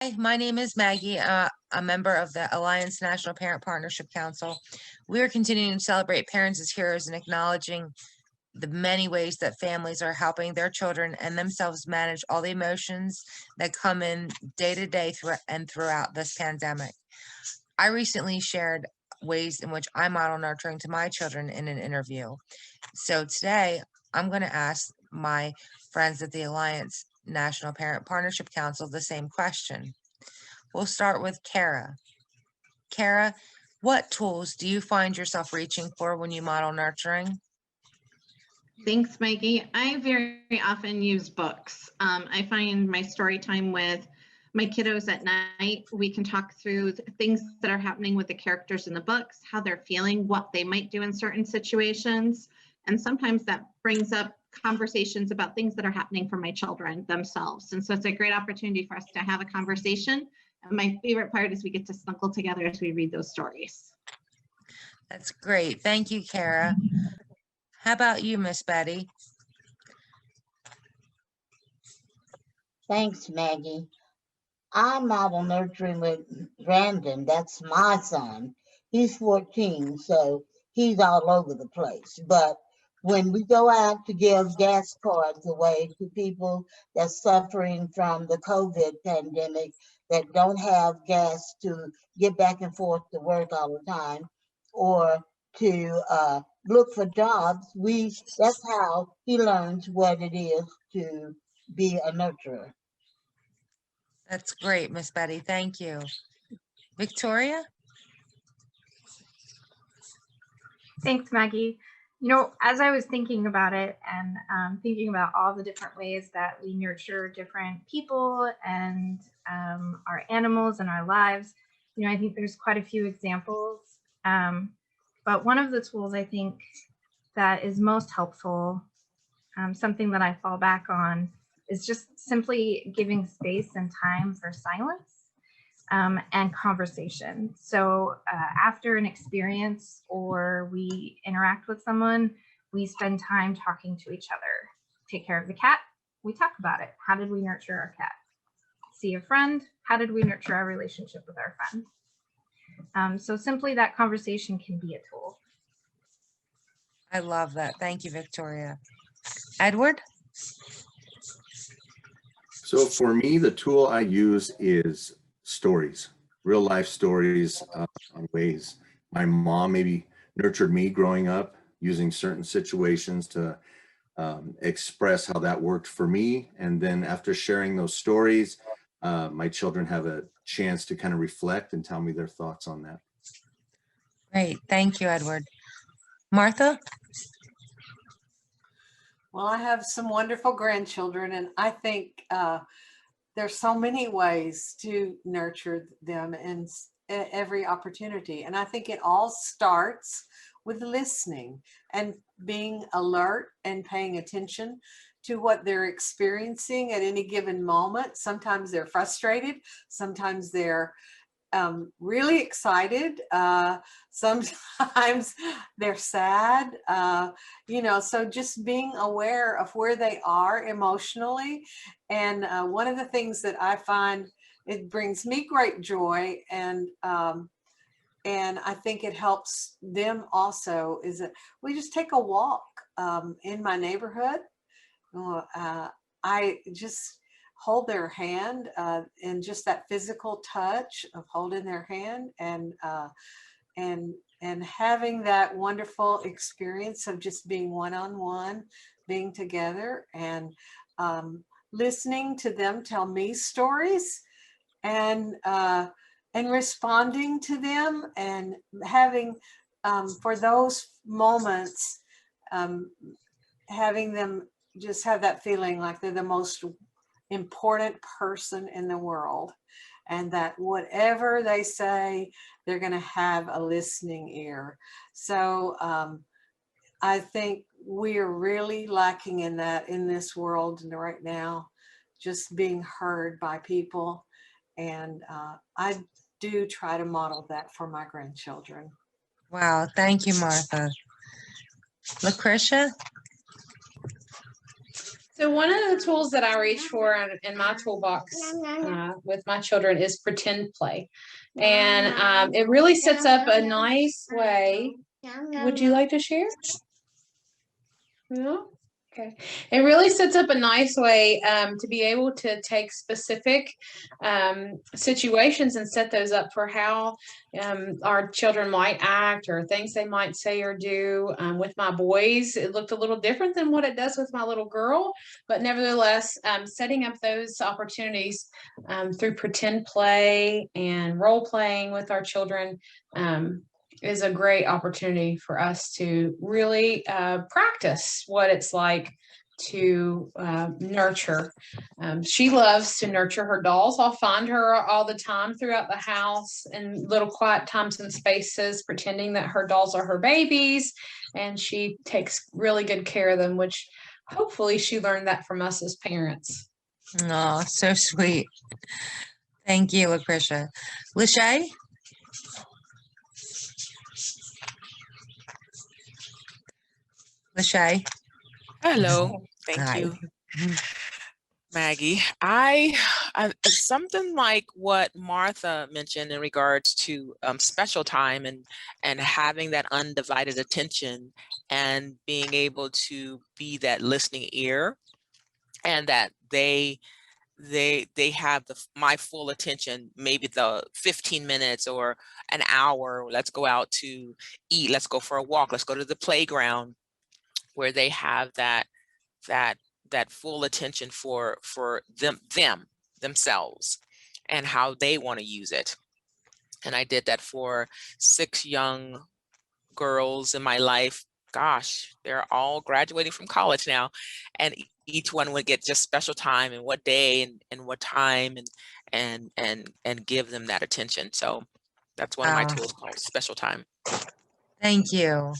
Hi, my name is Maggie, a member of the Alliance National Parent Partnership Council. We are continuing to celebrate parents as heroes and acknowledging the many ways that families are helping their children and themselves manage all the emotions that come in day to day and throughout this pandemic. I recently shared ways in which I model nurturing to my children in an interview. So today I'm going to ask my friends at the Alliance National Parent Partnership Council the same question. We'll start with Kara. Kara, what tools do you find yourself reaching for when you model nurturing? Thanks, Maggie. I very often use books. I find my story time with my kiddos at night, we can talk through things that are happening with the characters in the books, how they're feeling, what they might do in certain situations. And sometimes that brings up conversations about things that are happening for my children themselves. And so it's a great opportunity for us to have a conversation. And my favorite part is we get to snuggle together as we read those stories. That's great. Thank you, Kara. How about you, Miss Betty? Thanks, Maggie. I model nurturing with Brandon. That's my son. He's 14, so he's all over the place. But when we go out to give gas cards away to people that's suffering from the COVID pandemic that don't have gas to get back and forth to work all the time, or to look for jobs, that's how he learns what it is to be a nurturer. That's great, Miss Betty. Thank you. Victoria? Thanks, Maggie. You know, as I was thinking about it and thinking about all the different ways that we nurture different people and our animals and our lives, you know, I think there's quite a few examples. But one of the tools I think that is most helpful, something that I fall back on, is just simply giving space and time for silence and conversation. So after an experience or we interact with someone, we spend time talking to each other. Take care of the cat, we talk about it. How did we nurture our cat? See a friend, how did we nurture our relationship with our friend? So simply that conversation can be a tool. I love that. Thank you, Victoria. Edward? So for me, the tool I use is stories, real life stories on ways my mom maybe nurtured me growing up, using certain situations to express how that worked for me. And then after sharing those stories, my children have a chance to kind of reflect and tell me their thoughts on that. Great. Thank you, Edward. Martha? Well, I have some wonderful grandchildren, and I think there's so many ways to nurture them in every opportunity. And I think it all starts with listening and being alert and paying attention to what they're experiencing at any given moment. Sometimes they're frustrated, sometimes they're really excited, sometimes they're sad, you know, so just being aware of where they are emotionally. And one of the things that I find it brings me great joy, and I think it helps them also, is that we just take a walk in my neighborhood. I just hold their hand, and just that physical touch of holding their hand and having that wonderful experience of just being one-on-one, being together, and listening to them tell me stories, and responding to them, and having for those moments, having them just have that feeling like they're the most important person in the world, and that whatever they say, they're going to have a listening ear. So I think we are really lacking in that in this world right now, just being heard by people. And I do try to model that for my grandchildren. Wow. Thank you, Martha. Lucretia? So one of the tools that I reach for in my toolbox with my children is pretend play. And it really sets up a nice way. Would you like to share? No? Okay. It really sets up a nice way to be able to take specific situations and set those up for how our children might act or things they might say or do. With my boys, it looked a little different than what it does with my little girl, but nevertheless, setting up those opportunities through pretend play and role playing with our children is a great opportunity for us to really practice what it's like to nurture. She loves to nurture her dolls. I'll find her all the time throughout the house in little quiet times and spaces, pretending that her dolls are her babies, and she takes really good care of them, which hopefully she learned that from us as parents. Oh, so sweet. Thank you, Lucretia. Lachey? Lachey? Hello, thank Hi. you, Maggie. Something like what Martha mentioned in regards to special time and having that undivided attention and being able to be that listening ear, and that they have my full attention, maybe the 15 minutes or an hour. Let's go out to eat. Let's go for a walk. Let's go to the playground, where they have that full attention for themselves and how they want to use it. And I did that for 6 young girls in my life. Gosh, they're all graduating from college now, and each one would get just special time and what day and what time and give them that attention. So that's one of my tools called special time. Thank you.